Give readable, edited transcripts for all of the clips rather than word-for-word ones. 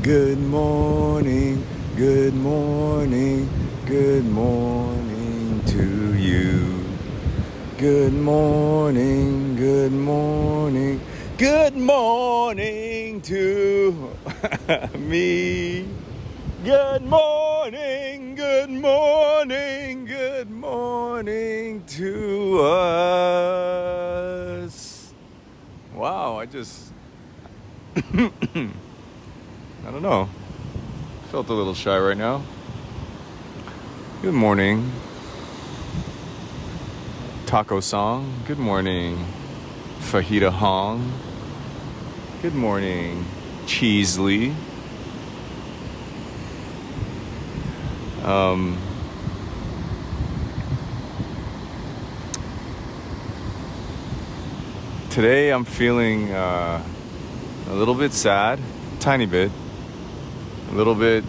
Good morning, good morning, good morning to you. Good morning, good morning, good morning to me. Good morning, good morning, good morning to us. Wow, I don't know. Felt a little shy right now. Good morning, Taco Song. Good morning, Fajita Hong. Good morning, Cheesley. Today I'm feeling a little bit sad, tiny bit, a little bit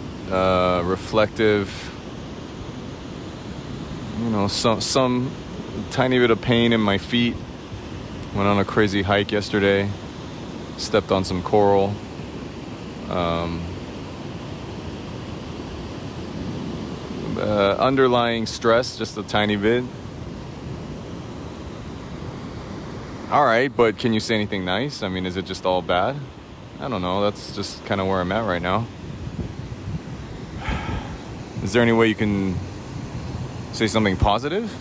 reflective. You know, some tiny bit of pain in my feet. Went on a crazy hike yesterday. Stepped on some coral. Underlying stress, just a tiny bit. All right, but can you say anything nice? I mean, is it just all bad? I don't know. That's just kind of where I'm at right now. Is there any way you can say something positive?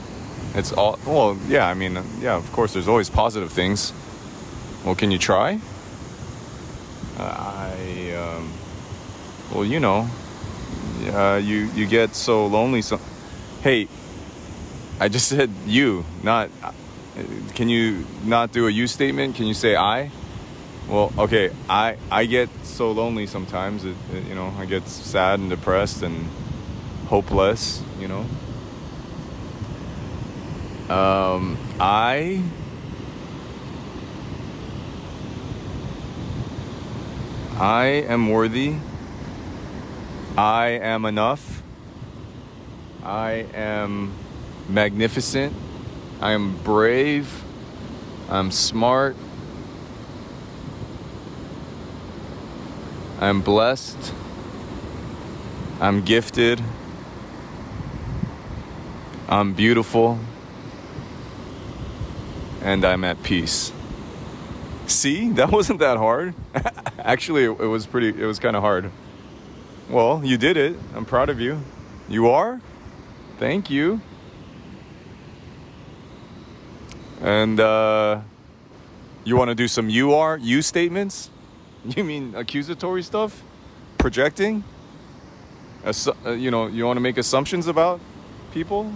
It's all, well, yeah, I mean, yeah, of course, there's always positive things. Well, can you try? Well, you know, you get so lonely. So, hey, I just said you, not, can you not do a you statement? Can you say I? Well, okay, I get so lonely sometimes, you know, I get sad and depressed and hopeless, you know. I am worthy. I am enough. I am magnificent. I am brave. I'm smart. I'm blessed. I'm gifted. I'm beautiful. And I'm at peace. See, that wasn't that hard. Actually, it was kind of hard. Well, you did it. I'm proud of you. You are? Thank you. And you want to do some you statements? You mean accusatory stuff? Projecting? You know, you want to make assumptions about people?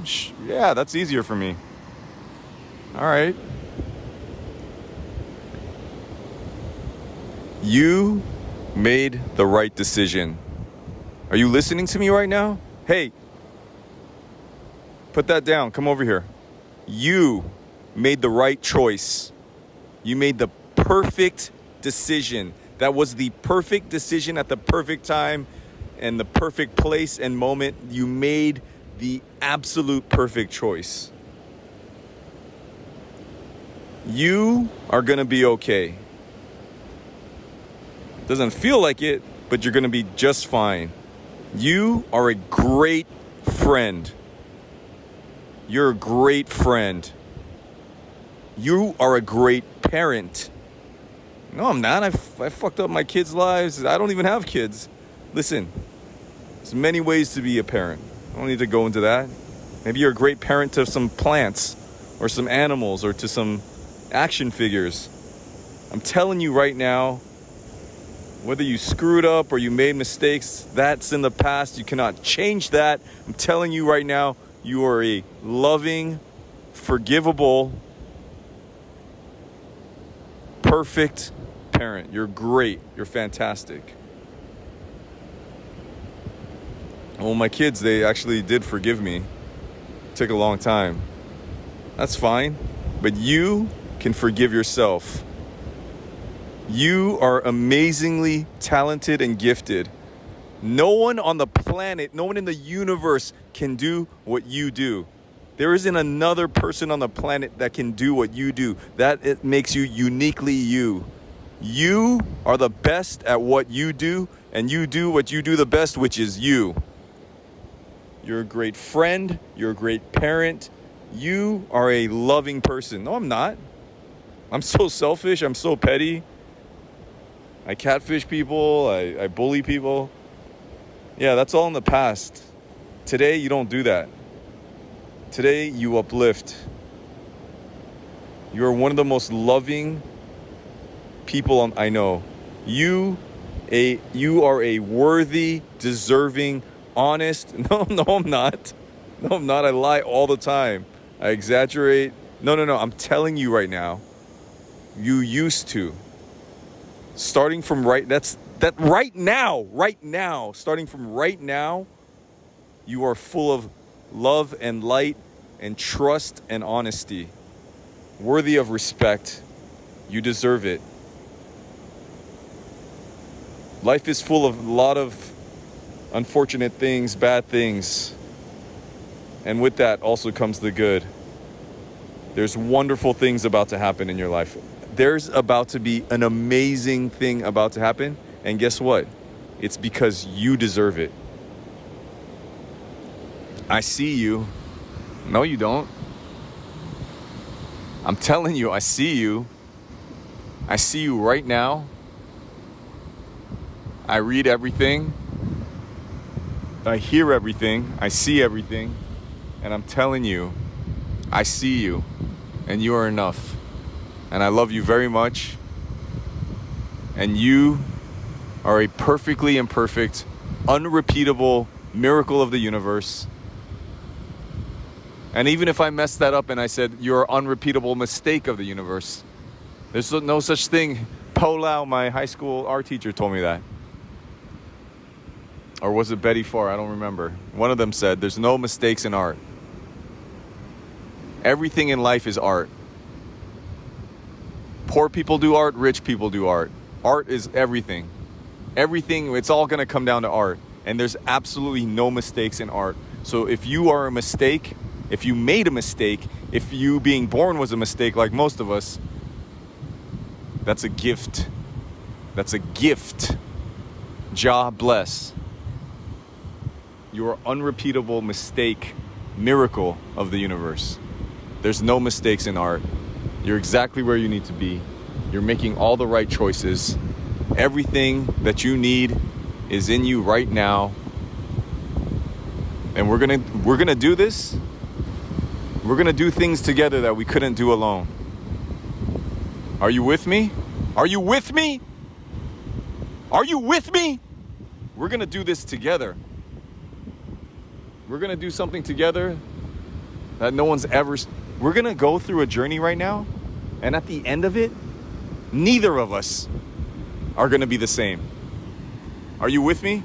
Yeah, that's easier for me. All right. You made the right decision. Are you listening to me right now? Hey, put that down. Come over here. You made the right choice. You made the perfect decision. That was the perfect decision at the perfect time and the perfect place and moment. You made the absolute perfect choice. You are going to be okay. Doesn't feel like it, but you're going to be just fine. You are a great friend. You're a great friend. You are a great parent. No, I'm not. I fucked up my kids' lives. I don't even have kids. Listen, there's many ways to be a parent. I don't need to go into that. Maybe you're a great parent to some plants or some animals or to some action figures. I'm telling you right now, whether you screwed up or you made mistakes, that's in the past. You cannot change that. I'm telling you right now, you are a loving, forgivable, perfect parent. You're great. You're fantastic. Well, my kids, they actually did forgive me. It took a long time. That's fine. But you can forgive yourself. You are amazingly talented and gifted. No one on the planet, no one in the universe can do what you do. There isn't another person on the planet that can do what you do. That it makes you uniquely you. You are the best at what you do. and you do what you do the best, which is you. You're a great friend. You're a great parent. You are a loving person. No, I'm not. I'm so selfish. I'm so petty. I catfish people. I bully people. Yeah, that's all in the past. Today, you don't do that. Today, you uplift. You're one of the most loving people I know. You are a worthy, deserving, honest. No, I'm not. No, I'm not. I lie all the time. I exaggerate. No. I'm telling you right now. You used to. Starting from right now. Starting from right now, you are full of love and light and trust and honesty. Worthy of respect. You deserve it. Life is full of a lot of unfortunate things, bad things. And with that also comes the good. There's wonderful things about to happen in your life. There's about to be an amazing thing about to happen. And guess what? It's because you deserve it. I see you. No, you don't. I'm telling you, I see you. I see you right now. I read everything. I hear everything. I see everything. And I'm telling you, I see you. And you are enough. And I love you very much. And you are a perfectly imperfect, unrepeatable miracle of the universe. And even if I messed that up and I said you're an unrepeatable mistake of the universe, there's no such thing. Po Lau, my high school art teacher, told me that. Or was it Betty Farr? I don't remember. One of them said there's no mistakes in art. Everything in life is art. Poor people do art, rich people do art. Art is everything. Everything, it's all going to come down to art. And there's absolutely no mistakes in art. So if you are a mistake, if you made a mistake, if you being born was a mistake like most of us, that's a gift. That's a gift. Jah bless. You are unrepeatable mistake, miracle of the universe. There's no mistakes in art. You're exactly where you need to be. You're making all the right choices. Everything that you need is in you right now. And we're gonna do this. We're gonna do things together that we couldn't do alone. Are you with me? Are you with me? Are you with me? We're gonna do this together. We're gonna do something together that no one's ever. We're gonna go through a journey right now, and at the end of it, neither of us are gonna be the same. Are you with me?